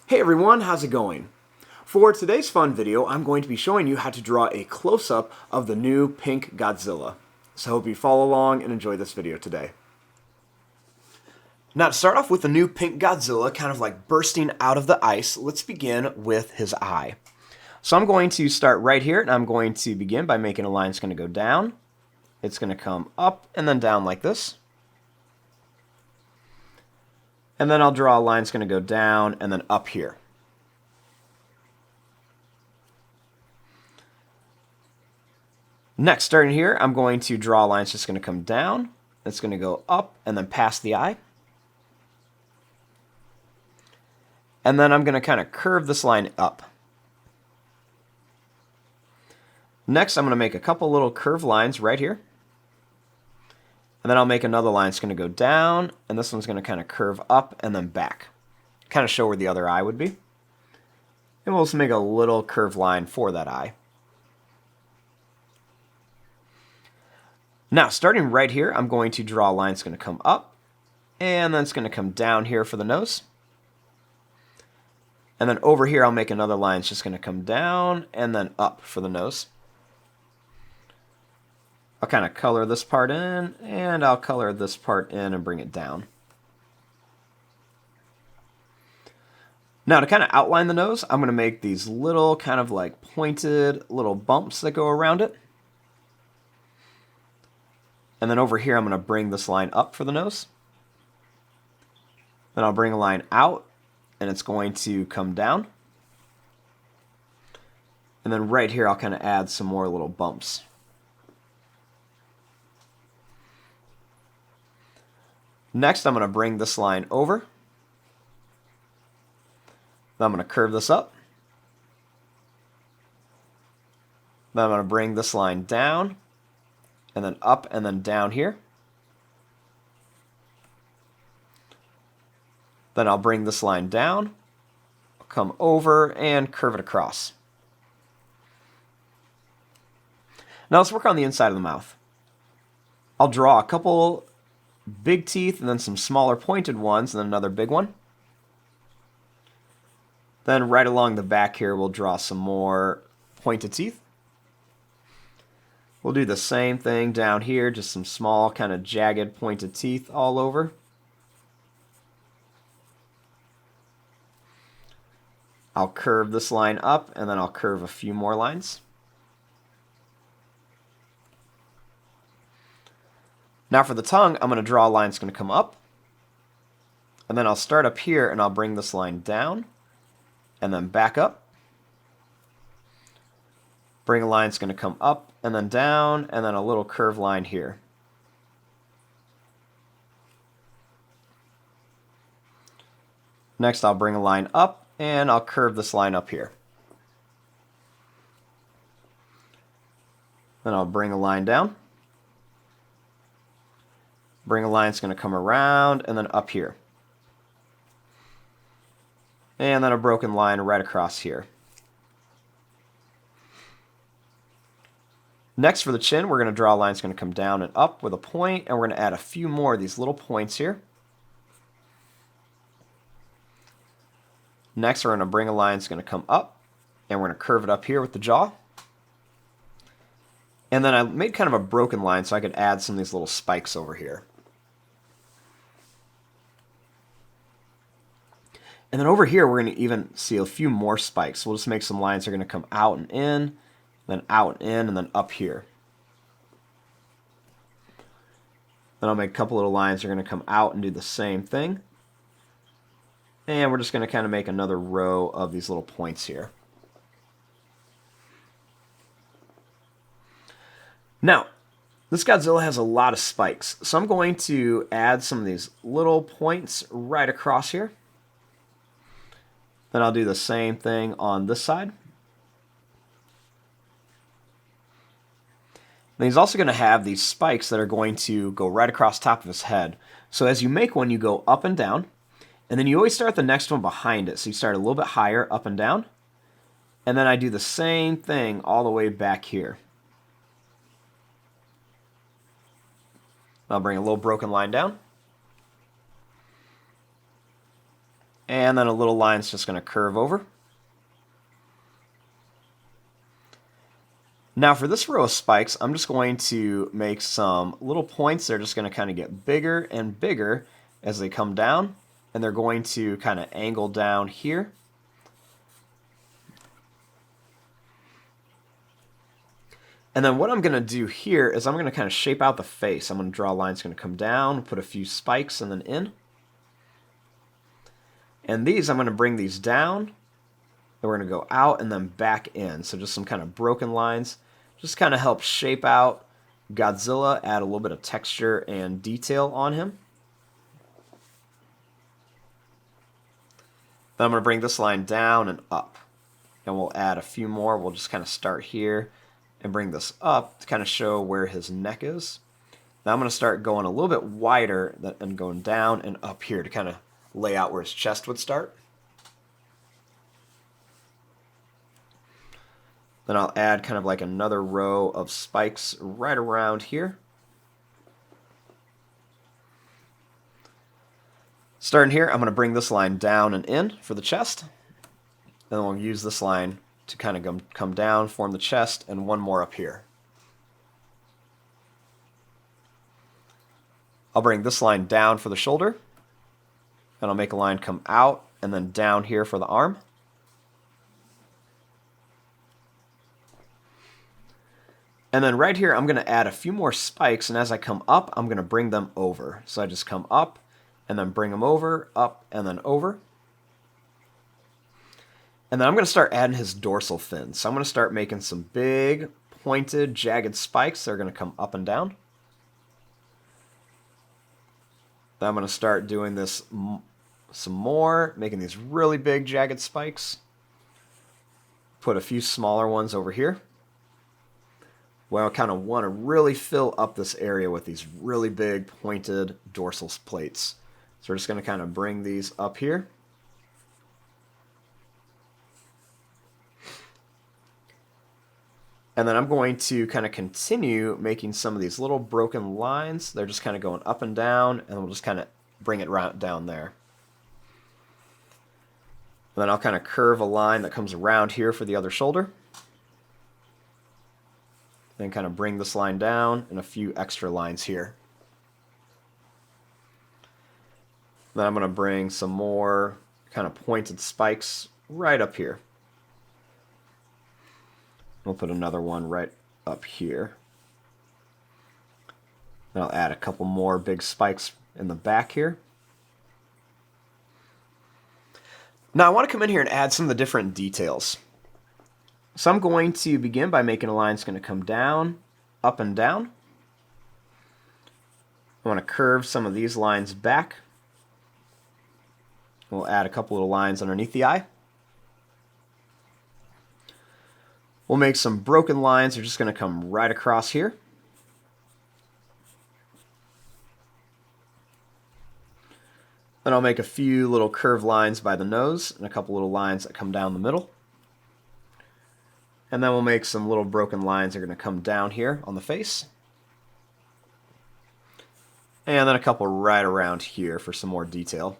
Hey everyone, how's it going? For today's fun video, I'm going to be showing you how to draw a close-up of the new Pink Godzilla. So I hope you follow along and enjoy this video today. Now to start off with the new Pink Godzilla, kind of like bursting out of the ice, let's begin with his eye. So I'm going to start right here, and I'm going to begin by making a line that's going to go down. It's going to come up and then down like this. And then I'll draw a line that's going to go down and then up here. Next, starting here, I'm going to draw a line that's just going to come down. It's going to go up and then past the eye. And then I'm going to kind of curve this line up. Next, I'm going to make a couple little curved lines right here. And then I'll make another line that's going to go down, and this one's going to kind of curve up and then back. Kind of show where the other eye would be. And we'll just make a little curved line for that eye. Now, starting right here, I'm going to draw a line that's going to come up, and then it's going to come down here for the nose. And then over here, I'll make another line that's just going to come down and then up for the nose. I'll kind of color this part in, and I'll color this part in and bring it down. Now to kind of outline the nose, I'm going to make these little kind of like pointed little bumps that go around it. And then over here, I'm going to bring this line up for the nose. Then I'll bring a line out, and it's going to come down. And then right here, I'll kind of add some more little bumps. Next, I'm going to bring this line over. Then I'm going to curve this up. Then I'm going to bring this line down, and then up and then down here. Then I'll bring this line down, come over, and curve it across. Now let's work on the inside of the mouth. I'll draw a couple big teeth and then some smaller pointed ones and then another big one. Then right along the back here, we'll draw some more pointed teeth. We'll do the same thing down here, just some small kind of jagged pointed teeth all over. I'll curve this line up, and then I'll curve a few more lines. Now for the tongue, I'm going to draw a line that's going to come up. And then I'll start up here, and I'll bring this line down, and then back up. Bring a line that's going to come up, and then down, and then a little curved line here. Next, I'll bring a line up, and I'll curve this line up here. Then I'll bring a line down. Bring a line that's going to come around and then up here. And then a broken line right across here. Next for the chin, we're going to draw a line that's going to come down and up with a point, and we're going to add a few more of these little points here. Next, we're going to bring a line that's going to come up, and we're going to curve it up here with the jaw. And then I made kind of a broken line so I could add some of these little spikes over here. And then over here, we're going to even see a few more spikes. We'll just make some lines that are going to come out and in, then out and in, and then up here. Then I'll make a couple little lines that are going to come out and do the same thing. And we're just going to kind of make another row of these little points here. Now, this Godzilla has a lot of spikes, so I'm going to add some of these little points right across here. Then I'll do the same thing on this side. And he's also going to have these spikes that are going to go right across top of his head. So as you make one, you go up and down, and then you always start the next one behind it. So you start a little bit higher, up and down, and then I do the same thing all the way back here. I'll bring a little broken line down. And then a little line's just going to curve over. Now for this row of spikes, I'm just going to make some little points. They're just going to kind of get bigger and bigger as they come down, and they're going to kind of angle down here. And then what I'm going to do here is I'm going to kind of shape out the face. I'm going to draw a line that's going to come down, put a few spikes, and then in. And these, I'm going to bring these down, and we're going to go out and then back in. So just some kind of broken lines. Just kind of help shape out Godzilla, add a little bit of texture and detail on him. Then I'm going to bring this line down and up. And we'll add a few more. We'll just kind of start here and bring this up to kind of show where his neck is. Now I'm going to start going a little bit wider and going down and up here to kind of lay out where his chest would start. Then I'll add kind of like another row of spikes right around here. Starting here, I'm going to bring this line down and in for the chest. Then we'll use this line to kind of come down, form the chest, and one more up here. I'll bring this line down for the shoulder, and I'll make a line come out and then down here for the arm. And then right here, I'm going to add a few more spikes, and as I come up, I'm going to bring them over. So I just come up, and then bring them over, up, and then over. And then I'm going to start adding his dorsal fin. So I'm going to start making some big, pointed, jagged spikes that are going to come up and down. Then I'm going to start doing this some more, making these really big, jagged spikes. Put a few smaller ones over here. Well, I kind of want to really fill up this area with these really big, pointed dorsal plates. So we're just going to kind of bring these up here. And then I'm going to kind of continue making some of these little broken lines. They're just kind of going up and down, and we'll just kind of bring it right down there. And then I'll kind of curve a line that comes around here for the other shoulder. Then kind of bring this line down and a few extra lines here. Then I'm going to bring some more kind of pointed spikes right up here. We'll put another one right up here. Then I'll add a couple more big spikes in the back here. Now I want to come in here and add some of the different details. So I'm going to begin by making a line that's going to come down, up and down. I want to curve some of these lines back. We'll add a couple little lines underneath the eye. We'll make some broken lines. They're just going to come right across here. Then I'll make a few little curved lines by the nose and a couple little lines that come down the middle. And then we'll make some little broken lines that are going to come down here on the face. And then a couple right around here for some more detail.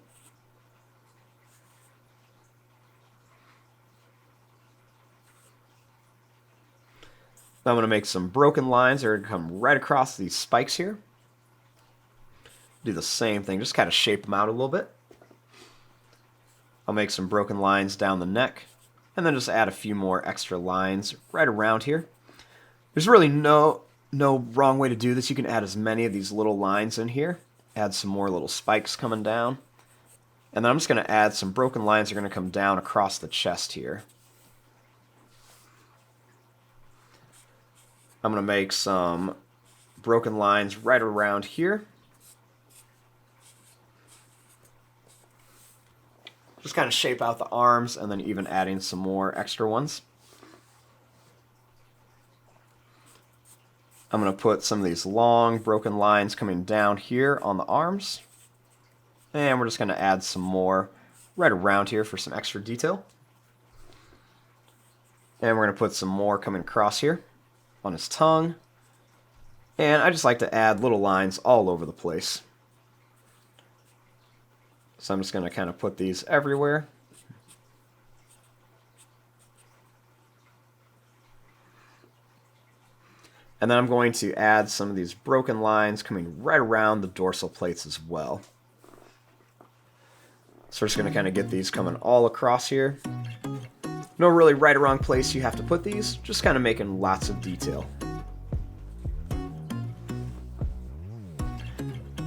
Then I'm going to make some broken lines that are going to come right across these spikes here. Do the same thing, just kind of shape them out a little bit. I'll make some broken lines down the neck. And then just add a few more extra lines right around here. There's really no wrong way to do this. You can add as many of these little lines in here. Add some more little spikes coming down. And then I'm just going to add some broken lines that are going to come down across the chest here. I'm going to make some broken lines right around here. Just kind of shape out the arms and then even adding some more extra ones. I'm going to put some of these long broken lines coming down here on the arms. And we're just going to add some more right around here for some extra detail. And we're going to put some more coming across here on his tongue. And I just like to add little lines all over the place. So I'm just going to kind of put these everywhere. And then I'm going to add some of these broken lines coming right around the dorsal plates as well. So we're just going to kind of get these coming all across here. No really right or wrong place you have to put these, just kind of making lots of detail.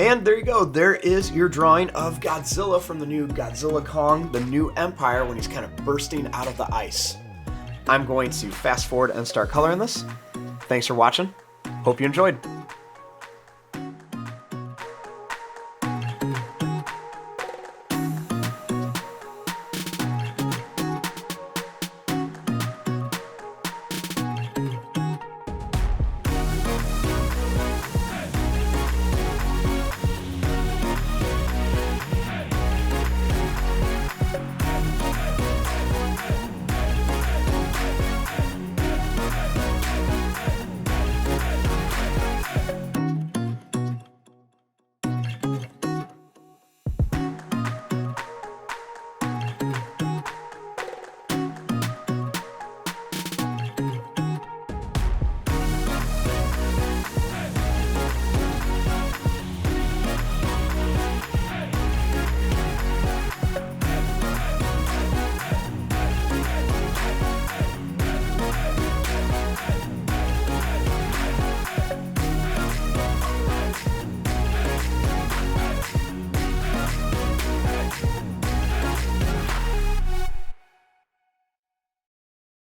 And there you go, there is your drawing of Godzilla from the new Godzilla Kong, the New Empire, when he's kind of bursting out of the ice. I'm going to fast forward and start coloring this. Thanks for watching. Hope you enjoyed.